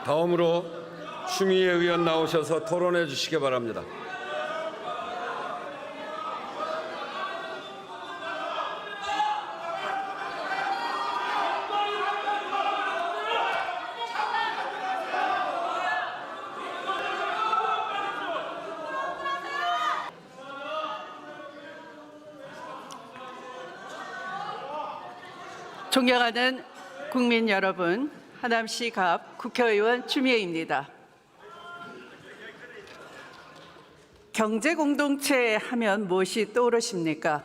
다음으로 추미애 의원 나오셔서 토론해 주시기 바랍니다. 존경하는 국민 여러분, 하남시 갑 국회의원 추미애입니다. 경제공동체 하면 무엇이 떠오르십니까?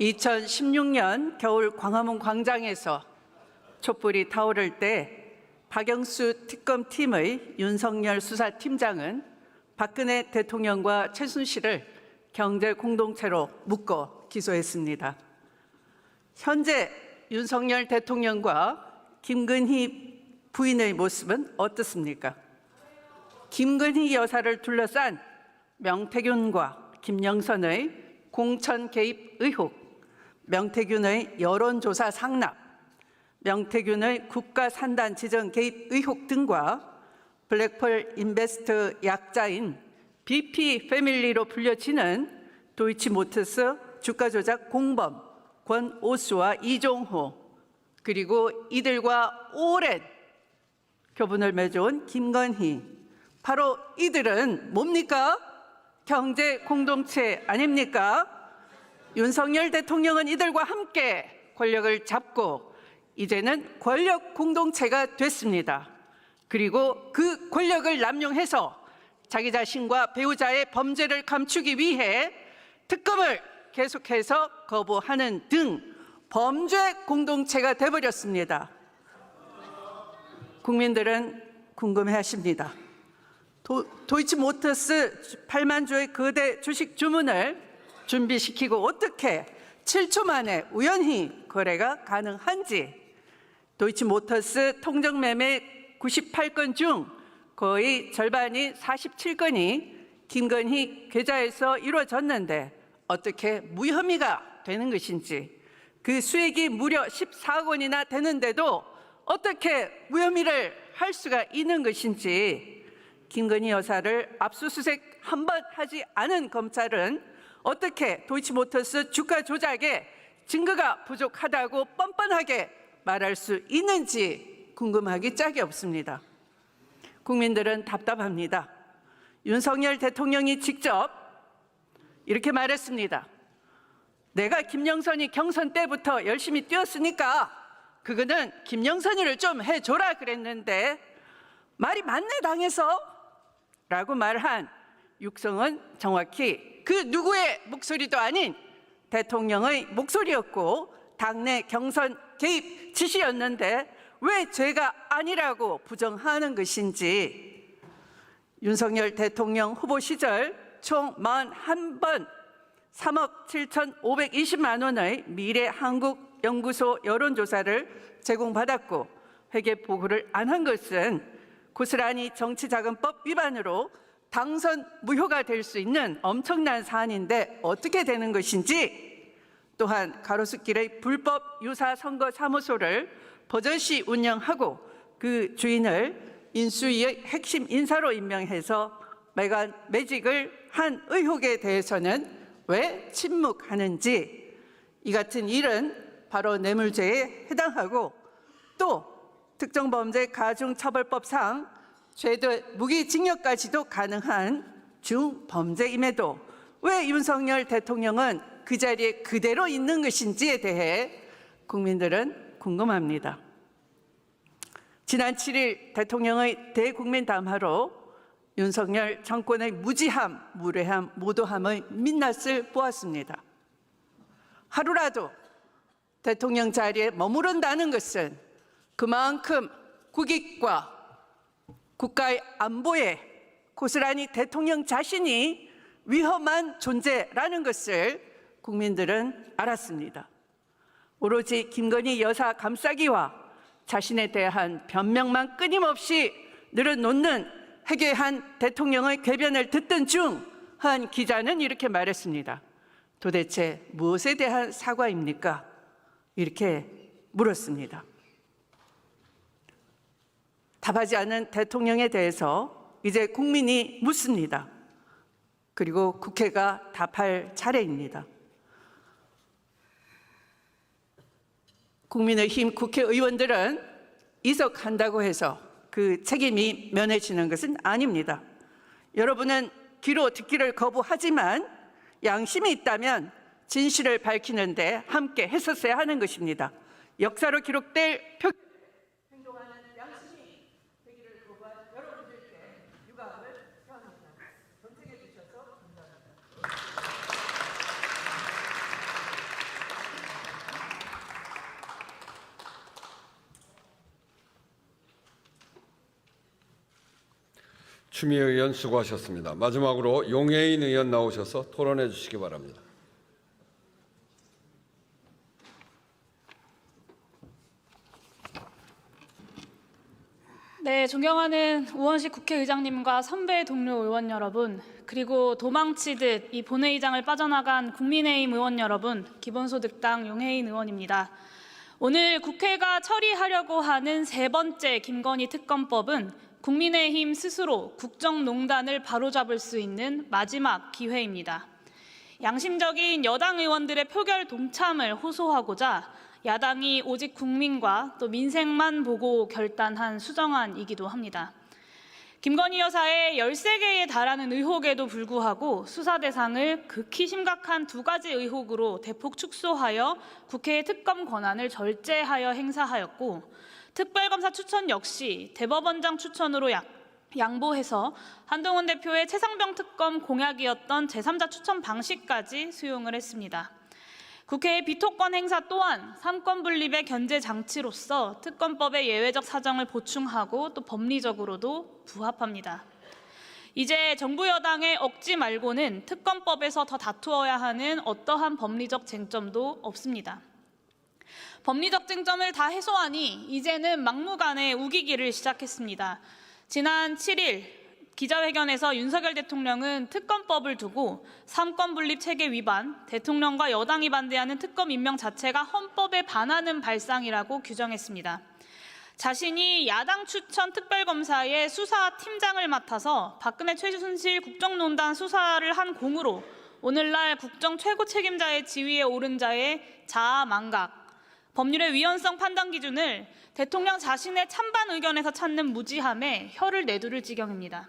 2016년 겨울 광화문 광장에서 촛불이 타오를 때 박영수 특검팀의 윤석열 수사팀장은 박근혜 대통령과 최순실을 경제공동체로 묶어 기소했습니다. 현재 윤석열 대통령과 김건희 부인의 모습은 어떻습니까? 김건희 여사를 둘러싼 명태균과 김영선의 공천 개입 의혹, 명태균의 여론조사 상납, 명태균의 국가산단 지정 개입 의혹 등과 블랙펄 인베스트 약자인 BP 패밀리로 불려지는 도이치모터스 주가 조작 공범 권오수와 이종호, 그리고 이들과 오랜 교분을 맺어온 김건희, 바로 이들은 뭡니까? 경제 공동체 아닙니까? 윤석열 대통령은 이들과 함께 권력을 잡고 이제는 권력 공동체가 됐습니다. 그리고 그 권력을 남용해서 자기 자신과 배우자의 범죄를 감추기 위해 특검을 계속해서 거부하는 등 범죄 공동체가 되어버렸습니다. 국민들은 궁금해하십니다. 도이치모터스 8만 주의 거대 주식 주문을 준비시키고 어떻게 7초 만에 우연히 거래가 가능한지, 도이치모터스 통정매매 98건 중 거의 절반인 47건이 김건희 계좌에서 이루어졌는데 어떻게 무혐의가 되는 것인지, 그 수익이 무려 14억 원이나 되는데도 어떻게 무혐의를 할 수가 있는 것인지, 김건희 여사를 압수수색 한 번 하지 않은 검찰은 어떻게 도이치모터스 주가 조작에 증거가 부족하다고 뻔뻔하게 말할 수 있는지 궁금하기 짝이 없습니다. 국민들은 답답합니다. 윤석열 대통령이 직접 이렇게 말했습니다. 내가 김영선이 경선 때부터 열심히 뛰었으니까 그거는 김영선이를 좀 해줘라 그랬는데 말이 맞네 당해서 라고 말한 육성은 정확히 그 누구의 목소리도 아닌 대통령의 목소리였고 당내 경선 개입 지시였는데 왜 죄가 아니라고 부정하는 것인지, 윤석열 대통령 후보 시절 총 41번 3억 7,520만 원의 미래한국연구소 여론조사를 제공받았고 회계 보고를 안 한 것은 고스란히 정치자금법 위반으로 당선 무효가 될 수 있는 엄청난 사안인데 어떻게 되는 것인지, 또한 가로수길의 불법 유사선거사무소를 버젓이 운영하고 그 주인을 인수위의 핵심 인사로 임명해서 매간 매직을 한 의혹에 대해서는 왜 침묵하는지, 이 같은 일은 바로 뇌물죄에 해당하고 또 특정범죄 가중처벌법상 최대 무기징역까지도 가능한 중범죄임에도 왜 윤석열 대통령은 그 자리에 그대로 있는 것인지에 대해 국민들은 궁금합니다. 지난 7일 대통령의 대국민 담화로 윤석열 정권의 무지함, 무례함, 무도함의 민낯을 보았습니다. 하루라도 대통령 자리에 머무른다는 것은 그만큼 국익과 국가의 안보에 고스란히 대통령 자신이 위험한 존재라는 것을 국민들은 알았습니다. 오로지 김건희 여사 감싸기와 자신에 대한 변명만 끊임없이 늘어놓는 회개한 대통령의 궤변을 듣던 중 한 기자는 이렇게 말했습니다. 도대체 무엇에 대한 사과입니까? 이렇게 물었습니다. 답하지 않은 대통령에 대해서 이제 국민이 묻습니다. 그리고 국회가 답할 차례입니다. 국민의힘 국회의원들은 이석한다고 해서 그 책임이 면해지는 것은 아닙니다. 여러분은 귀로 듣기를 거부하지만 양심이 있다면 진실을 밝히는데 함께 했었어야 하는 것입니다. 역사로 기록될 표 행동하는 양심이 되기를 거부한 여러분들께 유감을 표합니다. 선택해 주셔서 감사합니다. 추미애 의원 수고하셨습니다. 마지막으로 용해인 의원 나오셔서 토론해 주시기 바랍니다. 네, 존경하는 우원식 국회의장님과 선배 동료 의원 여러분, 그리고 도망치듯 이 본회의장을 빠져나간 국민의힘 의원 여러분, 기본소득당 용해인 의원입니다. 오늘 국회가 처리하려고 하는 세 번째 김건희 특검법은 국민의힘 스스로 국정농단을 바로잡을 수 있는 마지막 기회입니다. 양심적인 여당 의원들의 표결 동참을 호소하고자 야당이 오직 국민과 또 민생만 보고 결단한 수정안이기도 합니다. 김건희 여사의 13개에 달하는 의혹에도 불구하고 수사 대상을 극히 심각한 2가지 의혹으로 대폭 축소하여 국회의 특검 권한을 절제하여 행사하였고, 특별검사 추천 역시 대법원장 추천으로 양보해서 한동훈 대표의 최상병 특검 공약이었던 제3자 추천 방식까지 수용을 했습니다. 국회의 비토권 행사 또한 3권 분립의 견제 장치로서 특검법의 예외적 사정을 보충하고 또 법리적으로도 부합합니다. 이제 정부 여당의 억지 말고는 특검법에서 더 다투어야 하는 어떠한 법리적 쟁점도 없습니다. 법리적 쟁점을 다 해소하니 이제는 막무가내 우기기를 시작했습니다. 지난 7일 기자회견에서 윤석열 대통령은 특검법을 두고 3권 분립 체계 위반, 대통령과 여당이 반대하는 특검 임명 자체가 헌법에 반하는 발상이라고 규정했습니다. 자신이 야당 추천 특별검사의 수사팀장을 맡아서 박근혜 최순실 국정농단 수사를 한 공으로 오늘날 국정 최고 책임자의 지위에 오른 자의 자아망각, 법률의 위헌성 판단 기준을 대통령 자신의 찬반 의견에서 찾는 무지함에 혀를 내두를 지경입니다.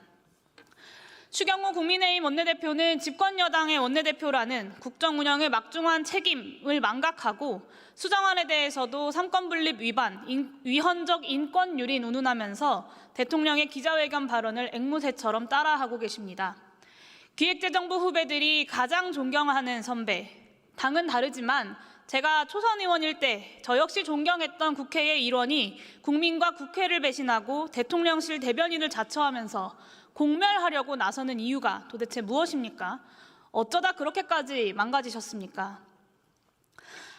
추경호 국민의힘 원내대표는 집권 여당의 원내대표라는 국정 운영의 막중한 책임을 망각하고 수정안에 대해서도 3권 분립 위반, 위헌적 인권 유린 운운하면서 대통령의 기자회견 발언을 앵무새처럼 따라하고 계십니다. 기획재정부 후배들이 가장 존경하는 선배, 당은 다르지만 제가 초선 의원일 때 저 역시 존경했던 국회의 일원이 국민과 국회를 배신하고 대통령실 대변인을 자처하면서 공멸하려고 나서는 이유가 도대체 무엇입니까? 어쩌다 그렇게까지 망가지셨습니까?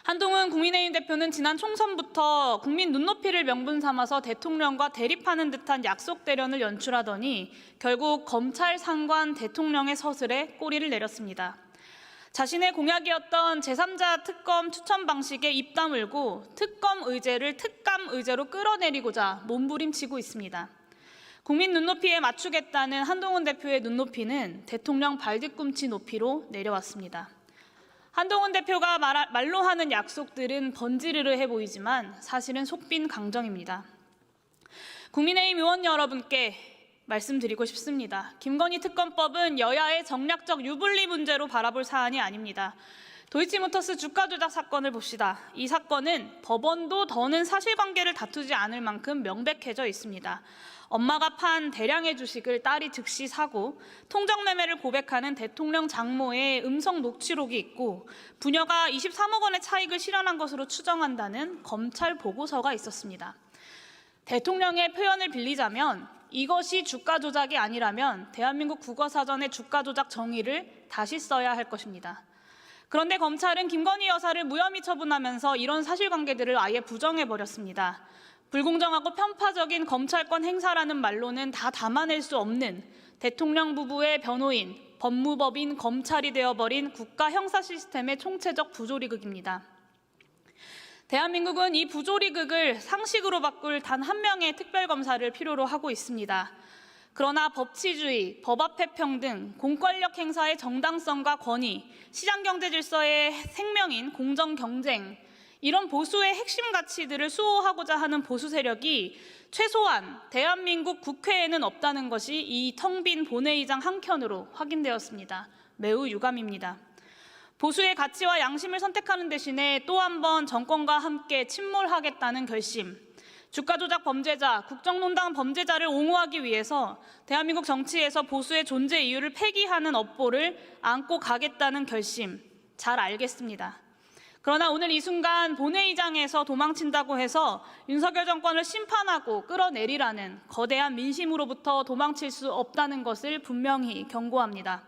한동훈 국민의힘 대표는 지난 총선부터 국민 눈높이를 명분 삼아서 대통령과 대립하는 듯한 약속 대련을 연출하더니 결국 검찰 상관 대통령의 서슬에 꼬리를 내렸습니다. 자신의 공약이었던 제3자 특검 추천 방식에 입 다물고 특검 의제를 특감 의제로 끌어내리고자 몸부림치고 있습니다. 국민 눈높이에 맞추겠다는 한동훈 대표의 눈높이는 대통령 발뒤꿈치 높이로 내려왔습니다. 한동훈 대표가 말로 하는 약속들은 번지르르해 보이지만 사실은 속빈 강정입니다. 국민의힘 의원 여러분께 말씀드리고 싶습니다. 김건희 특검법은 여야의 정략적 유불리 문제로 바라볼 사안이 아닙니다. 도이치모터스 주가 조작 사건을 봅시다. 이 사건은 법원도 더는 사실관계를 다투지 않을 만큼 명백해져 있습니다. 엄마가 판 대량의 주식을 딸이 즉시 사고 통정매매를 고백하는 대통령 장모의 음성 녹취록이 있고 부녀가 23억 원의 차익을 실현한 것으로 추정한다는 검찰 보고서가 있었습니다. 대통령의 표현을 빌리자면 이것이 주가 조작이 아니라면 대한민국 국어사전의 주가 조작 정의를 다시 써야 할 것입니다. 그런데 검찰은 김건희 여사를 무혐의 처분하면서 이런 사실관계들을 아예 부정해버렸습니다. 불공정하고 편파적인 검찰권 행사라는 말로는 다 담아낼 수 없는 대통령 부부의 변호인, 법무법인, 검찰이 되어버린 국가 형사 시스템의 총체적 부조리극입니다. 대한민국은 이 부조리극을 상식으로 바꿀 단 한 명의 특별검사를 필요로 하고 있습니다. 그러나 법치주의, 법 앞의 평등, 공권력 행사의 정당성과 권위, 시장경제 질서의 생명인 공정경쟁, 이런 보수의 핵심 가치들을 수호하고자 하는 보수 세력이 최소한 대한민국 국회에는 없다는 것이 이 텅 빈 본회의장 한켠으로 확인되었습니다. 매우 유감입니다. 보수의 가치와 양심을 선택하는 대신에 또 한 번 정권과 함께 침몰하겠다는 결심, 주가 조작 범죄자, 국정농단 범죄자를 옹호하기 위해서 대한민국 정치에서 보수의 존재 이유를 폐기하는 업보를 안고 가겠다는 결심, 잘 알겠습니다. 그러나 오늘 이 순간 본회의장에서 도망친다고 해서 윤석열 정권을 심판하고 끌어내리라는 거대한 민심으로부터 도망칠 수 없다는 것을 분명히 경고합니다.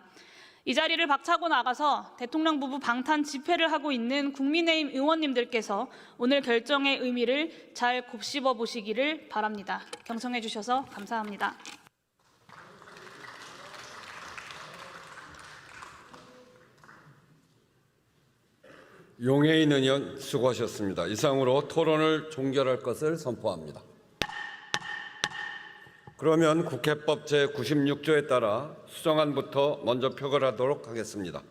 이 자리를 박차고 나가서 대통령 부부 방탄 집회를 하고 있는 국민의힘 의원님들께서 오늘 결정의 의미를 잘 곱씹어 보시기를 바랍니다. 경청해 주셔서 감사합니다. 용해인 의원 수고하셨습니다. 이상으로 토론을 종결할 것을 선포합니다. 그러면 국회법 제96조에 따라 수정안부터 먼저 표결하도록 하겠습니다.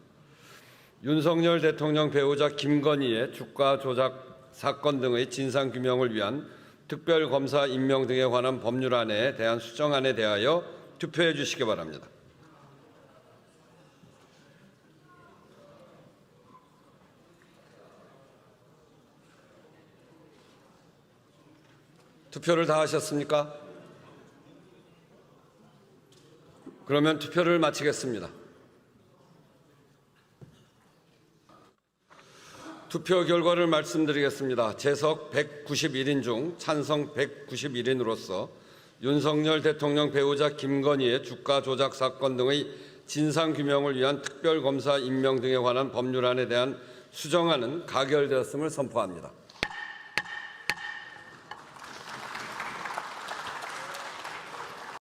윤석열 대통령 배우자 김건희의 주가 조작 사건 등의 진상규명을 위한 특별검사 임명 등에 관한 법률안에 대한 수정안에 대하여 투표해 주시기 바랍니다. 투표를 다 하셨습니까? 그러면 투표를 마치겠습니다. 투표 결과를 말씀드리겠습니다. 재석 191인 중 찬성 191인으로서 윤석열 대통령 배우자 김건희의 주가 조작 사건 등의 진상규명을 위한 특별검사 임명 등에 관한 법률안에 대한 수정안은 가결되었음을 선포합니다.